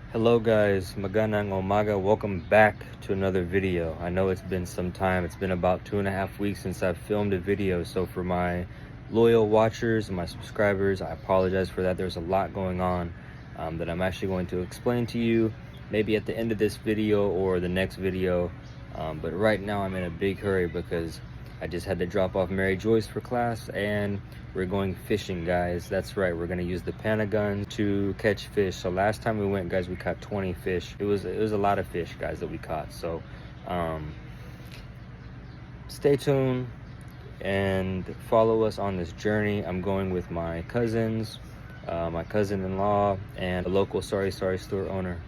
Hello guys, magandang umaga. Welcome back to another video. I know it's been some time. It's been about 2.5 weeks since I've filmed a video. So for my loyal watchers and my subscribers, I apologize for that. There's a lot going on that I'm actually going to explain to you maybe at the end of this video or the next video. But right now I'm in a big hurry because I just had to drop off Mary Joyce for class and we're going fishing, guys. That's right, we're gonna use the Panagun to catch fish. So last time we went, guys, we caught 20 fish. It was a lot of fish, guys, that we caught. So stay tuned and follow us on this journey. I'm going with my cousins, my cousin-in-law, and a local Sorry store owner.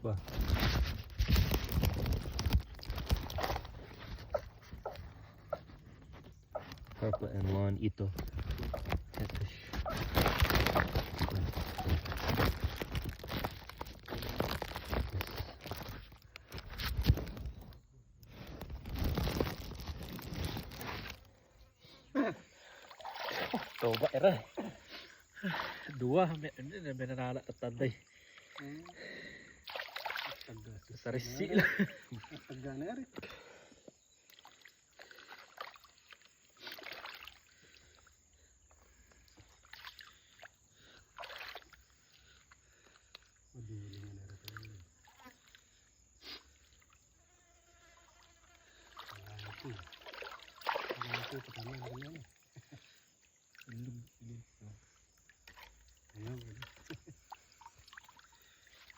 Ba. Purple and lawn ito. Catfish. Coba era. Dua may nanala at tanday. Sarisi lah. Tagana rin.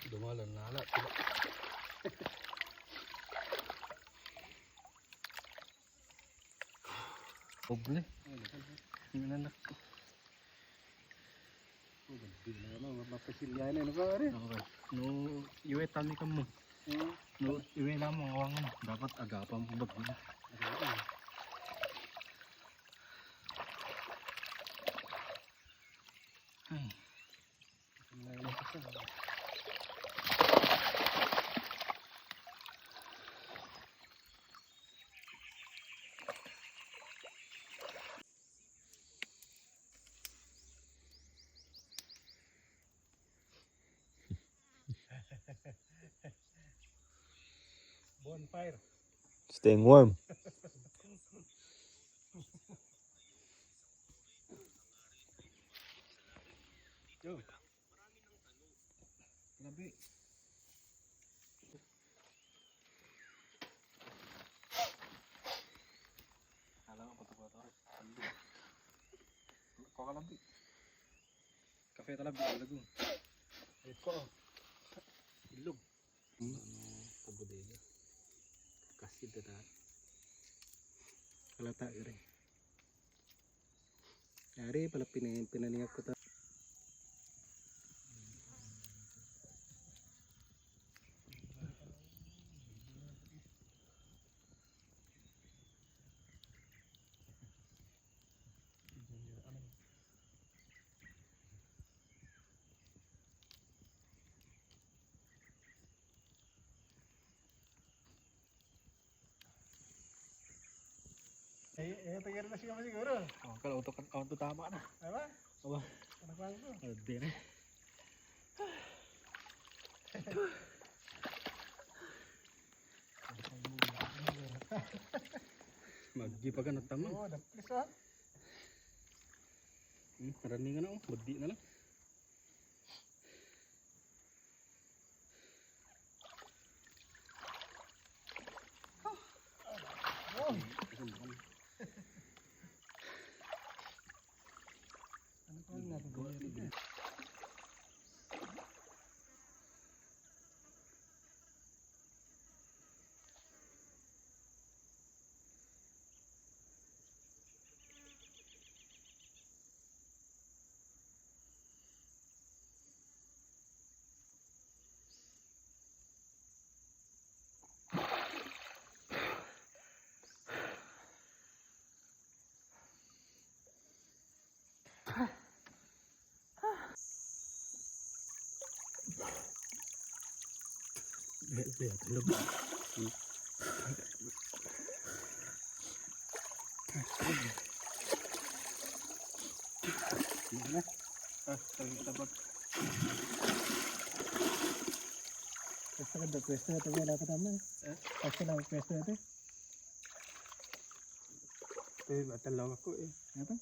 Dumalan nala. Oble. Minanak ko. Mapasilya na ba rin? No, iwe tami ka mo. No, iwe lang mo awang dapat agapan mo bag mo. Ay. Bonfire. Staying warm. Yo. Labi. Alam ko to. Ko ka labi. Kafe talabi lagu. Ito. Ilog. Kabudega. Kasih dah. Kalata rin. Yari pala pinaningap ko ta. Tagal na siya siguro. Oh, kalau untuk tama na. Apa? Aba. Ano ba ito? Hindi na. Maggi pa ka natama. Oo, daplis ah. Marami nga na, budi na lang. Pwesto ka daw, pwesto na ito. Wala pa naman. Pwesto na, pwesto na ito. Matalaw ako eh. Ano?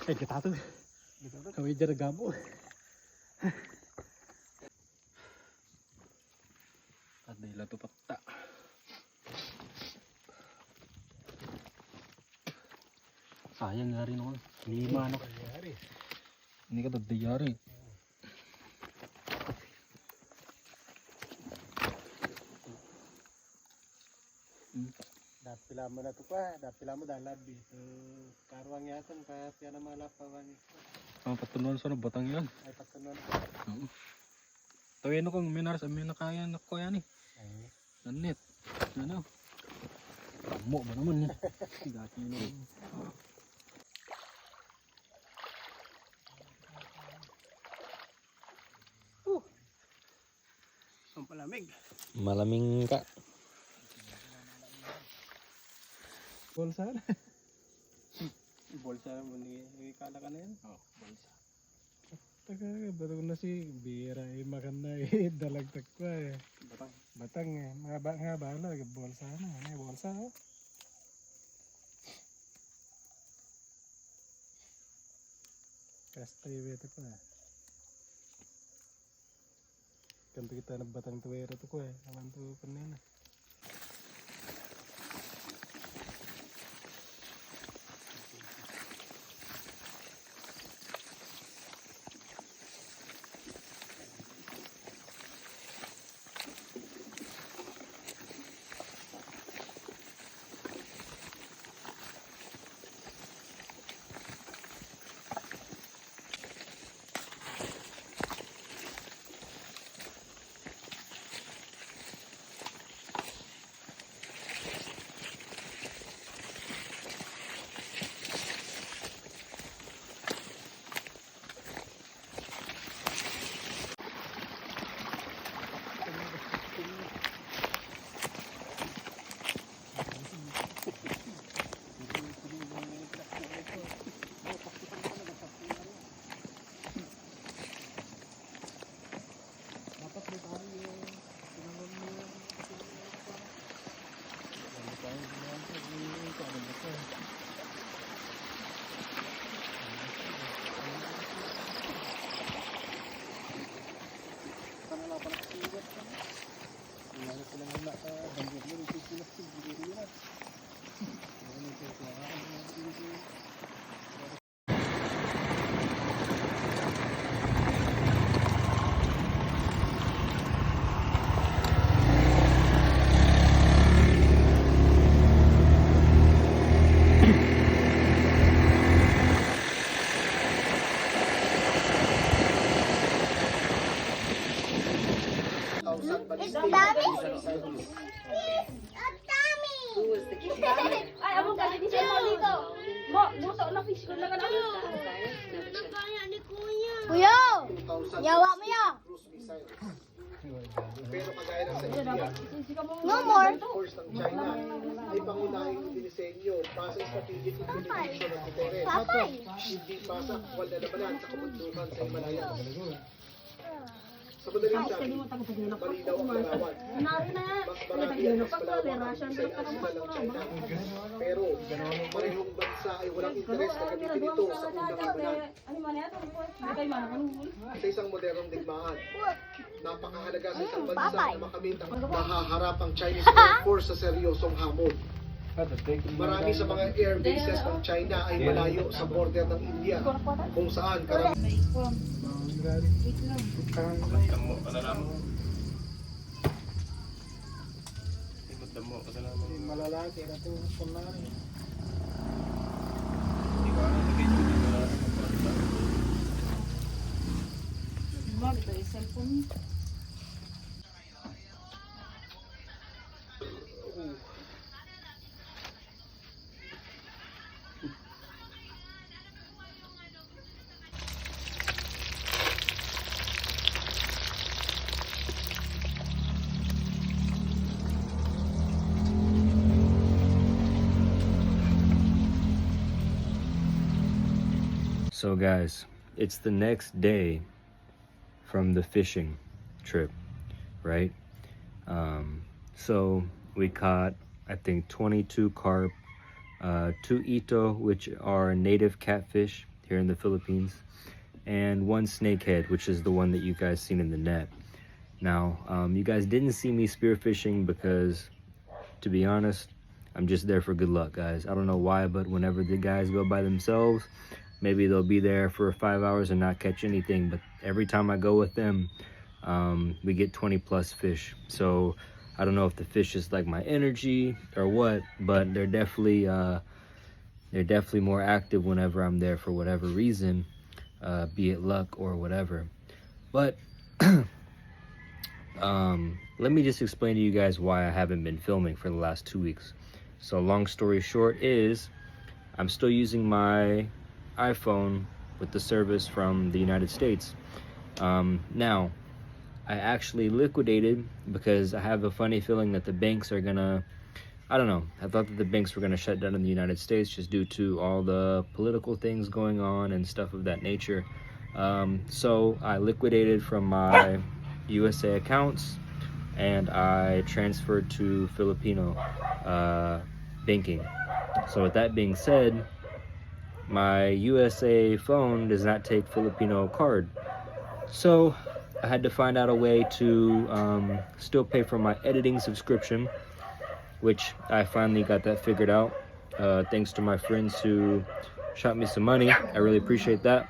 Eh, kita tuh. Kami jar gabo. Ada ilah tuh peta. Sayang hari noon. 5 ano. Ini kan tadayari. Dapila mo na to pa, dapila mo dalab dito. Karwang yatan pa, kaya na malapawan. Patunuan sa batang yan. Ay, patunuan. Tawin ko, minar sa minakaya na ko yan eh. Nanit. Ano? Tamo ba naman eh. Dati yun. Ang palamig. Malaming ka. Bolsa na. Bolsa na mo ni kala ka na yan? Oo, bolsa. Taga, bato na si Bira eh, makan na eh, dalagtag pa eh. Batang? Batang eh, nga bala, bolsa na, may bolsa oh. Kasta yung beto ko eh. Kanto kita na batang tuwera to ko eh, naman to kanina. Ang dami! Ang dami! Ay, amo ka dito mo dito. Mo, buto na fish ko na ka na. Kuya! Yawa mo yan! Pero kagaya ng sa India, No more! force ng China ay pangunahing dinisenyo para sa strategic implementation ng deterrent. Papay! Hindi pa sa aktwal na labanan sa kabundukan sa Himalaya. Sa madaling sabi, malinaw ang larawan. Mas marami at mas malawak ang design arsenal ng China. Pero, parehong bansa ay walang interes na gamitin ito sa unang labanan. Sa isang modernong digmaan, napakahalaga sa isang bansa na makamit ang mahaharap ang Chinese Air Force sa seryosong hamon. Marami sa mga air bases ng China ay malayo sa border ng India, kung saan karamihan malalaki na ito kunwari. So guys, it's the next day from the fishing trip, right? So we caught, I think, 22 carp, 2 ito, which are native catfish here in the Philippines, and 1 snakehead, which is the one that you guys seen in the net. Now, you guys didn't see me spearfishing because, to be honest, I'm just there for good luck, guys. I don't know why, but whenever the guys go by themselves, maybe they'll be there for 5 hours and not catch anything. But every time I go with them, we get 20 plus fish. So I don't know if the fish is like my energy or what, but they're definitely more active whenever I'm there for whatever reason, be it luck or whatever. But let me just explain to you guys why I haven't been filming for the last 2 weeks. So long story short is, I'm still using my iPhone with the service from the United States. Now, I actually liquidated because I have a funny feeling that the banks are gonna, I don't know, I thought that the banks were gonna shut down in the United States just due to all the political things going on and stuff of that nature. So I liquidated from my USA accounts and I transferred to Filipino banking. So with that being said, my USA phone does not take Filipino card. So I had to find out a way to still pay for my editing subscription, which I finally got that figured out. Thanks to my friends who shot me some money. I really appreciate that.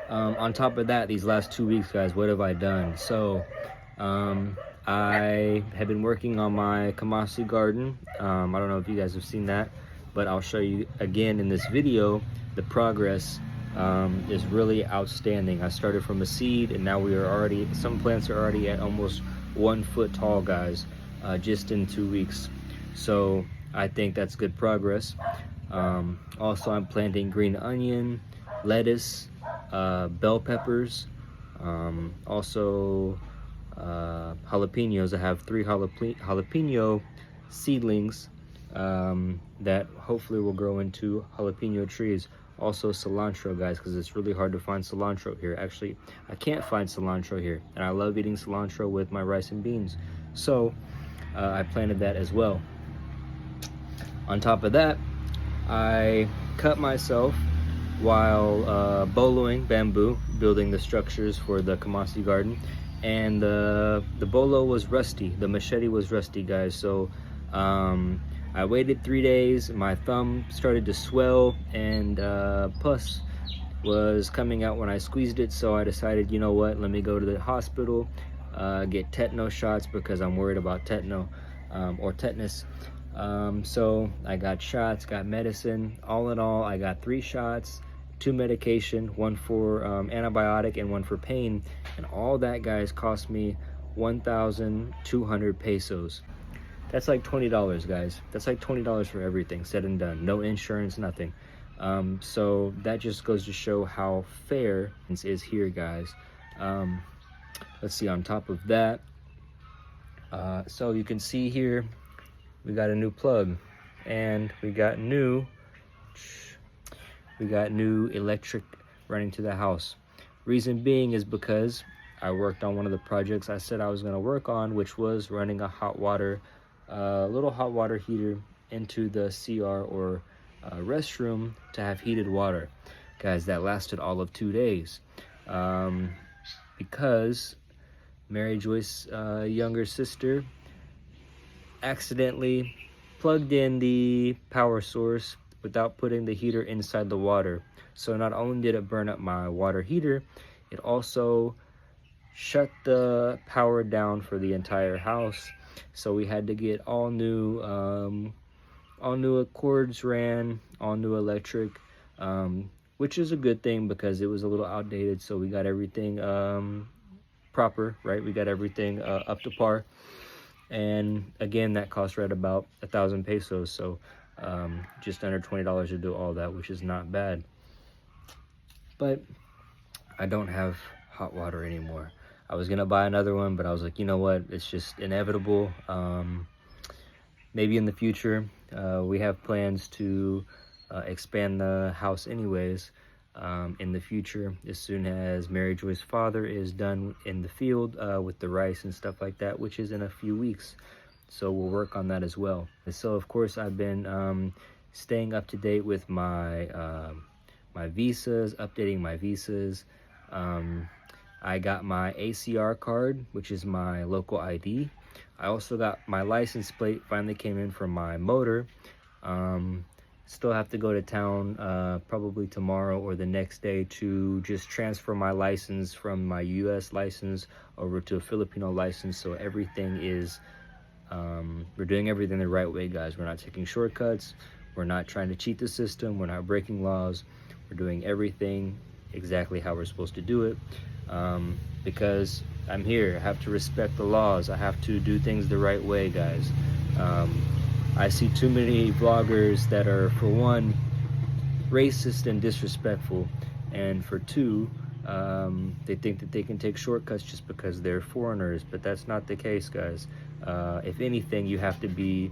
On top of that, these last 2 weeks, guys, what have I done? So I have been working on my Kamasi garden. I don't know if you guys have seen that, but I'll show you again in this video. The progress is really outstanding. I started from a seed and now we are already, some plants are already at almost 1 foot tall, guys, just in 2 weeks. So I think that's good progress. Also, I'm planting green onion, lettuce, bell peppers, also jalapenos. I have 3 jalapeno seedlings that hopefully will grow into jalapeno trees. Also cilantro, guys, because it's really hard to find cilantro here. Actually, I can't find cilantro here, and I love eating cilantro with my rice and beans. So I planted that as well. On top of that, I cut myself while boloing bamboo, building the structures for the Kamasi garden, and the bolo was rusty. The machete was rusty, guys. So I waited 3 days. My thumb started to swell, and pus was coming out when I squeezed it. So I decided, you know what? Let me go to the hospital, get tetanus shots because I'm worried about or tetanus. So I got shots, got medicine. All in all, I got 3 shots, 2 medication, 1 for antibiotic and 1 for pain. And all that, guys, cost me 1,200 pesos. That's like $20, guys. That's like $20 for everything said and done. No insurance, nothing. So that just goes to show how fair it is here, guys. Let's see, on top of that, so you can see here, we got a new plug, and we got new electric running to the house. Reason being is because I worked on one of the projects I said I was going to work on, which was running a little hot water heater into the CR or restroom to have heated water. Guys, that lasted all of 2 days because Mary Joyce's younger sister accidentally plugged in the power source without putting the heater inside the water. So not only did it burn up my water heater, it also shut the power down for the entire house. So we had to get all new cords ran, all new electric, which is a good thing because it was a little outdated. So we got everything proper, right? We got everything up to par. And again, that cost right about 1,000 pesos. So just under $20 to do all that, which is not bad. But I don't have hot water anymore. I was gonna buy another one, but I was like, you know what? It's just inevitable. Maybe in the future, we have plans to expand the house anyways in the future, as soon as Mary Joy's father is done in the field with the rice and stuff like that, which is in a few weeks. So we'll work on that as well. And so of course I've been staying up to date with my my visas, updating my visas. I got my ACR card, which is my local ID. I also got my license plate, finally came in for my motor. Still have to go to town probably tomorrow or the next day to just transfer my license from my US license over to a Filipino license. So everything is, we're doing everything the right way, guys. We're not taking shortcuts. We're not trying to cheat the system. We're not breaking laws. We're doing everything exactly how we're supposed to do it. Because I'm here, I have to respect the laws. I have to do things the right way, guys. I see too many vloggers that are, for one, racist and disrespectful, and for two, they think that they can take shortcuts just because they're foreigners, but that's not the case, guys. If anything, you have to be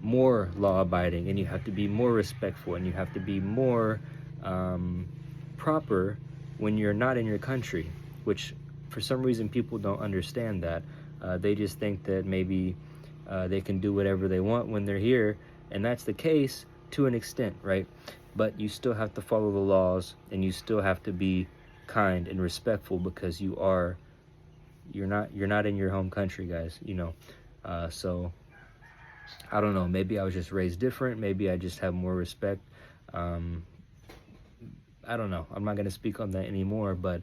more law-abiding, and you have to be more respectful, and you have to be more proper when you're not in your country, which for some reason people don't understand that. They just think that maybe they can do whatever they want when they're here, and that's the case to an extent, right? But you still have to follow the laws, and you still have to be kind and respectful, because you're not in your home country, guys, you know. So I don't know, maybe I was just raised different, maybe I just have more respect. I don't know, I'm not going to speak on that anymore, but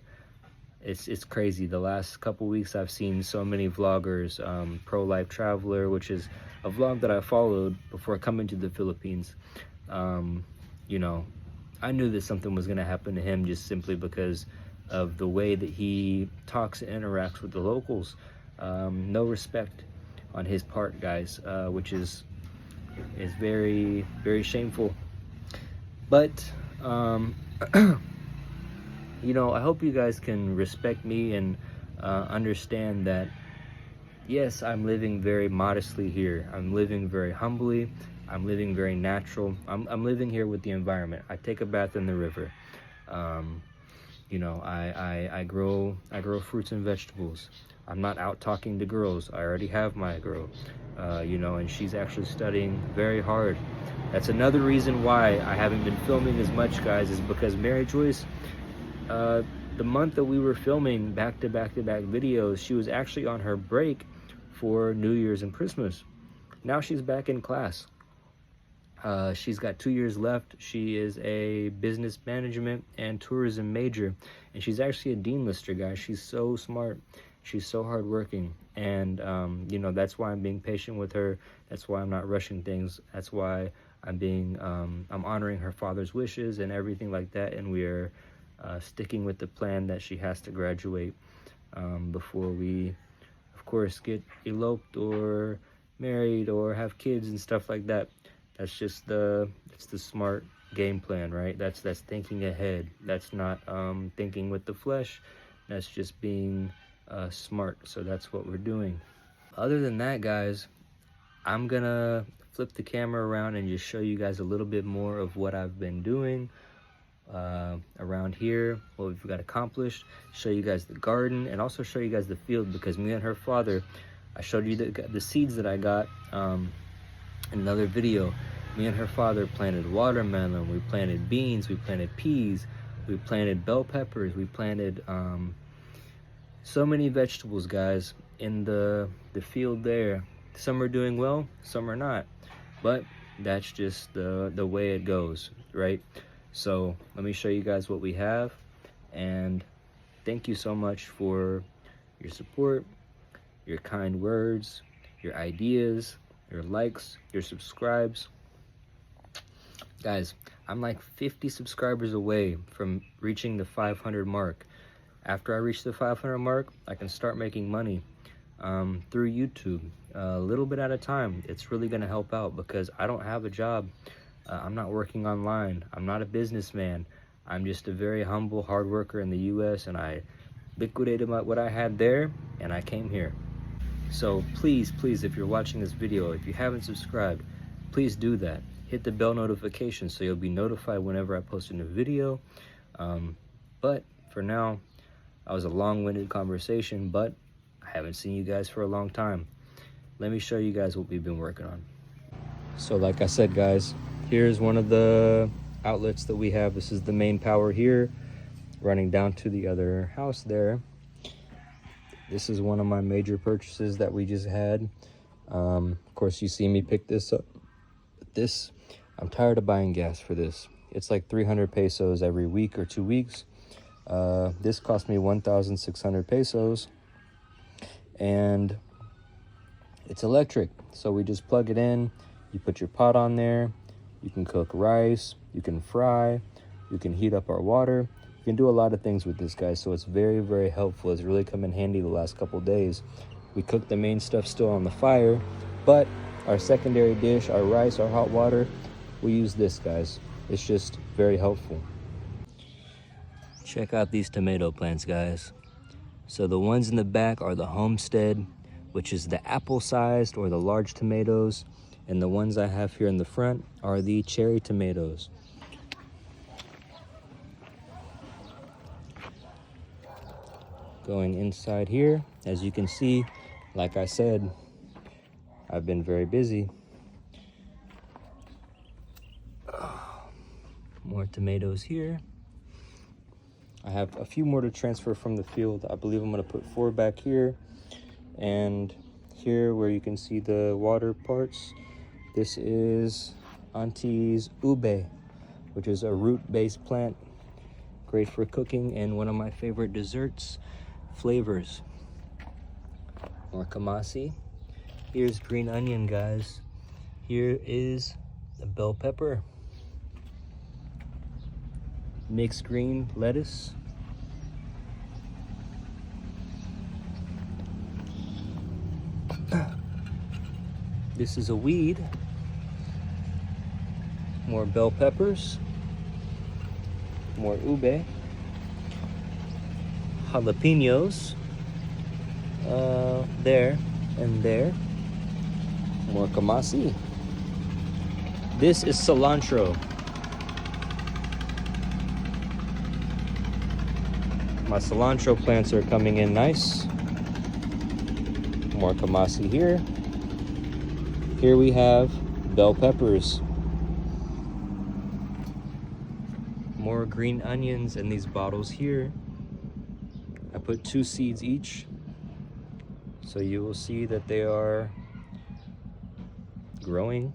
it's crazy. The last couple weeks I've seen so many vloggers, Pro-Life Traveler, which is a vlog that I followed before coming to the Philippines. You know, I knew that something was going to happen to him just simply because of the way that he talks and interacts with the locals. No respect on his part, guys, which is very, very shameful. But you know, I hope you guys can respect me and understand that, yes, I'm living very modestly here. I'm living very humbly. I'm living very natural. I'm living here with the environment. I take a bath in the river. You know, I grow fruits and vegetables. I'm not out talking to girls. I already have my girl, you know, and she's actually studying very hard. That's another reason why I haven't been filming as much, guys, is because Mary Joyce, the month that we were filming back-to-back videos, she was actually on her break for New Year's and Christmas. Now she's back in class. She's got 2 years left. She is a business management and tourism major, and she's actually a dean lister, guys. She's so smart. She's so hardworking, and you know, that's why I'm being patient with her. That's why I'm not rushing things. That's why I'm honoring her father's wishes and everything like that, and we're sticking with the plan that she has to graduate before we, of course, get eloped or married or have kids and stuff like that. That's just the smart game plan, right? That's thinking ahead. That's not thinking with the flesh. That's just being smart. So that's what we're doing. Other than that, guys, I'm gonna flip the camera around and just show you guys a little bit more of what I've been doing around here, what we've got accomplished, show you guys the garden, and also show you guys the field, because me and her father, I showed you the seeds that I got in another video. Me and her father planted watermelon, we planted beans, we planted peas, we planted bell peppers, we planted so many vegetables, guys, in the field there. Some are doing well, some are not, but that's just the way it goes, right? So let me show you guys what we have, and thank you so much for your support, your kind words, your ideas, your likes, your subscribes. Guys, I'm like 50 subscribers away from reaching the 500 mark. After I reach the 500 mark, I can start making money through YouTube, a little bit at a time. It's really gonna help out because I don't have a job. I'm not working online. I'm not a businessman. I'm just a very humble hard worker in the US, and I liquidated what I had there and I came here. So please, if you're watching this video, if you haven't subscribed, please do that. hit the bell notification so you'll be notified whenever I post a new video. But for now, that was a long-winded conversation, but I haven't seen you guys for a long time. Let me show you guys what we've been working on. So like I said, guys, here's one of the outlets that we have. This is the main power here, running down to the other house there. This is one of my major purchases that we just had. Of course, you see me pick this up. This, I'm tired of buying gas for this. It's like 300 pesos every week or 2 weeks. This cost me 1,600 pesos, and it's electric. So we just plug it in, you put your pot on there, you can cook rice, you can fry, you can heat up our water. You can do a lot of things with this, guys. So it's very, very helpful. It's really come in handy the last couple days. We cook the main stuff still on the fire, but our secondary dish, our rice, our hot water, we use this, guys. It's just very helpful. Check out these tomato plants, guys. So the ones in the back are the Homestead, which is the apple-sized or the large tomatoes. And the ones I have here in the front are the cherry tomatoes. Going inside here, as you can see, like I said, I've been very busy. More tomatoes here. I have a few more to transfer from the field. I believe I'm gonna put 4 back here, and here where you can see the water parts, this is Auntie's ube, which is a root-based plant, great for cooking and one of my favorite desserts flavors. More kamasi. Here's green onion, guys. Here is the bell pepper. Mixed green lettuce. This is a weed. More bell peppers. More ube. Jalapenos. There and there. More kamasi. This is cilantro. My cilantro plants are coming in nice. More kamasi here. Here we have bell peppers. More green onions in these bottles here. I put 2 seeds each, so you will see that they are growing.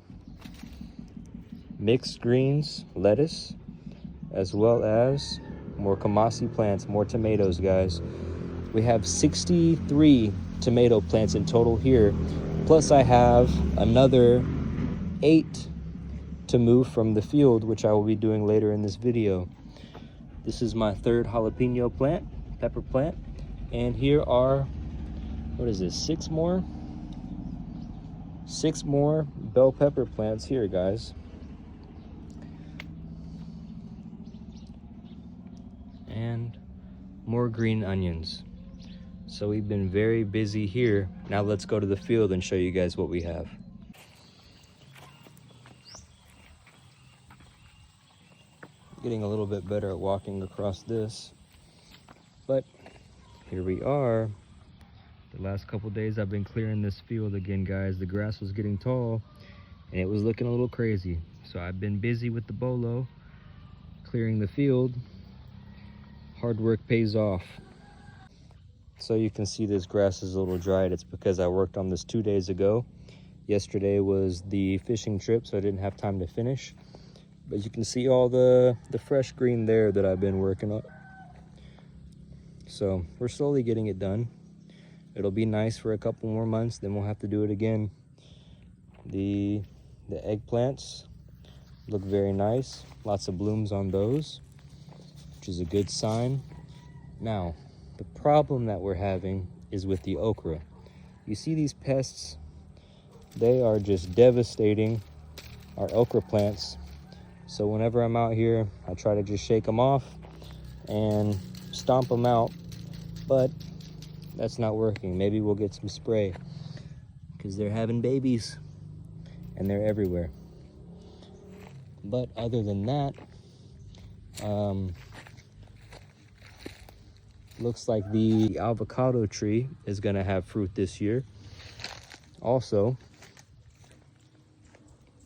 Mixed greens, lettuce, as well as more kamasi plants, more tomatoes, guys. We have 63 tomato plants in total here. Plus I have another 8 to move from the field, which I will be doing later in this video. This is my 3rd jalapeno plant, pepper plant. And here are, what is this, 6 more? 6 more bell pepper plants here, guys. And more green onions. So we've been very busy here. Now let's go to the field and show you guys what we have. Getting a little bit better at walking across this, but here we are. The last couple days I've been clearing this field again, guys. The grass was getting tall and it was looking a little crazy. So I've been busy with the bolo, clearing the field. Hard work pays off. So you can see this grass is a little dried. It's because I worked on this 2 days ago. Yesterday was the fishing trip, so I didn't have time to finish. But you can see all the fresh green there that I've been working on. So we're slowly getting it done. It'll be nice for a couple more months, then we'll have to do it again. The eggplants look very nice. Lots of blooms on those, which is a good sign. Now, the problem that we're having is with the okra. You see these pests? They are just devastating our okra plants. So whenever I'm out here, I try to just shake them off and stomp them out, but that's not working. Maybe we'll get some spray because they're having babies and they're everywhere. But other than that, looks like the avocado tree is gonna have fruit this year. Also,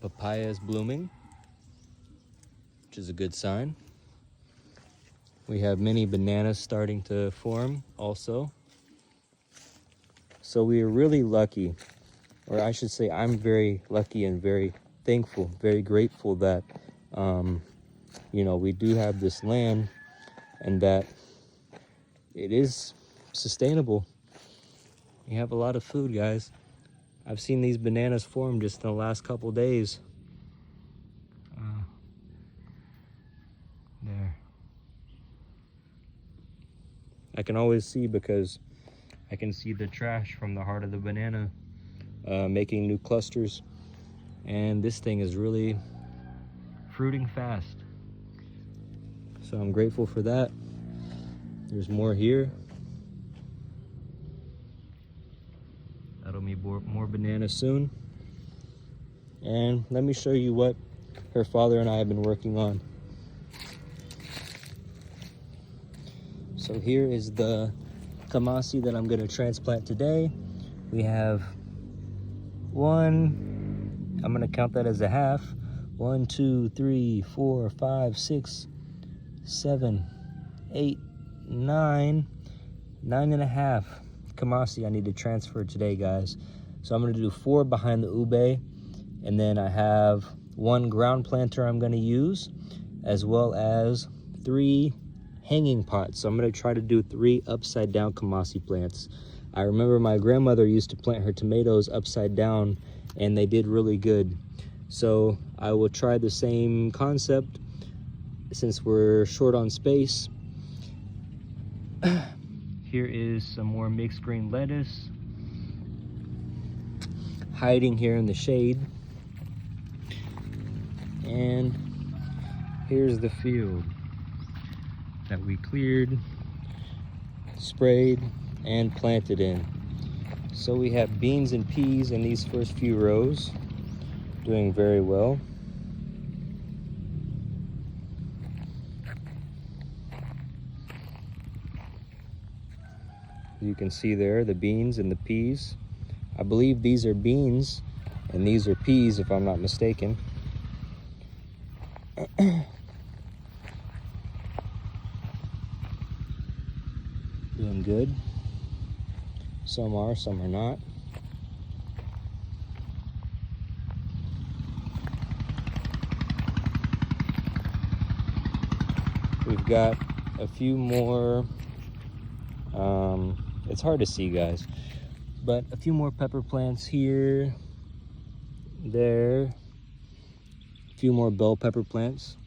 papaya is blooming, which is a good sign. We have many bananas starting to form also. So we are really lucky, or I should say I'm very lucky and very thankful, very grateful that, you know, we do have this land and that it is sustainable. You have a lot of food, guys. I've seen these bananas form just in the last couple days. There. I can always see because I can see the trash from the heart of the banana making new clusters. And this thing is really fruiting fast. So I'm grateful for that. There's more here. That'll be more bananas soon. And let me show you what her father and I have been working on. So here is the kamasi that I'm gonna transplant today. We have one, I'm gonna count that as a half. 1, 2, 3, 4, 5, 6, 7, 8, 9 and a half kamasi I need to transfer today, guys. So I'm gonna do 4 behind the ube, and then I have 1 ground planter I'm gonna use, as well as 3 hanging pots. So I'm gonna try to do 3 upside down kamasi plants. I remember my grandmother used to plant her tomatoes upside down and they did really good. So I will try the same concept since we're short on space. Here is some more mixed green lettuce hiding here in the shade. And here's the field that we cleared, sprayed, and planted in. So we have beans and peas in these first few rows, doing very well. You can see there the beans and the peas. I believe these are beans and these are peas, if I'm not mistaken. Doing good. Some are, some are not. We've got a few more, it's hard to see, guys, but a few more pepper plants here, there, a few more bell pepper plants.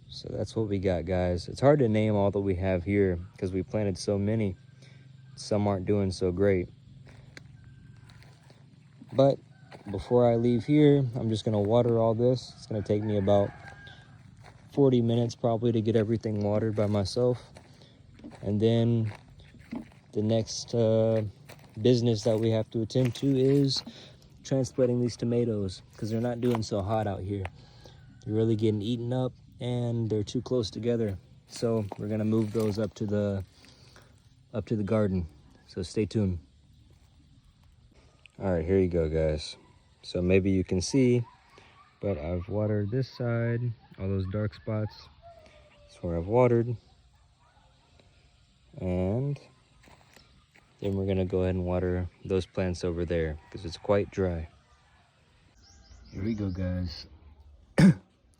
So that's what we got, guys. It's hard to name all that we have here because we planted so many. Some aren't doing so great. But before I leave here, I'm just gonna water all this. It's gonna take me about 40 minutes probably to get everything watered by myself. And then the next business that we have to attend to is transplanting these tomatoes because they're not doing so hot out here. They're really getting eaten up and they're too close together. So we're gonna move those up to the garden. So stay tuned. All right, here you go, guys. So maybe you can see, but I've watered this side, all those dark spots. That's where I've watered. And then we're gonna go ahead and water those plants over there because it's quite dry. Here we go, guys.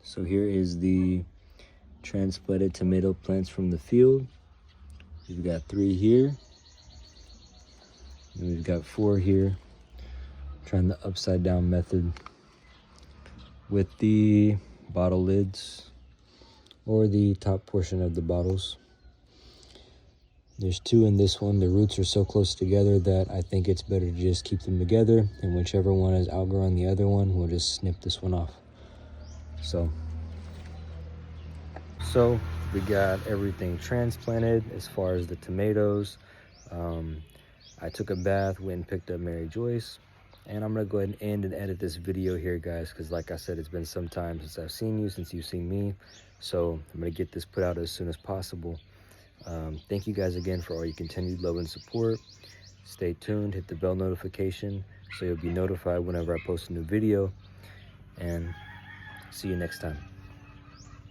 So here is the transplanted tomato plants from the field. We've got 3 here. And we've got 4 here. Trying the upside down method with the bottle lids or the top portion of the bottles. There's 2 in this one. The roots are so close together that I think it's better to just keep them together, and whichever one is outgrowing the other one, we'll just snip this one off. So we got everything transplanted as far as the tomatoes. I took a bath, went and picked up Mary Joyce, and I'm gonna go ahead and end and edit this video here, guys, because like I said, it's been some time since I've seen you, since you've seen me. So I'm gonna get this put out as soon as possible. Thank you guys again for all your continued love and support. Stay tuned, hit the bell notification so you'll be notified whenever I post a new video, and see you next time.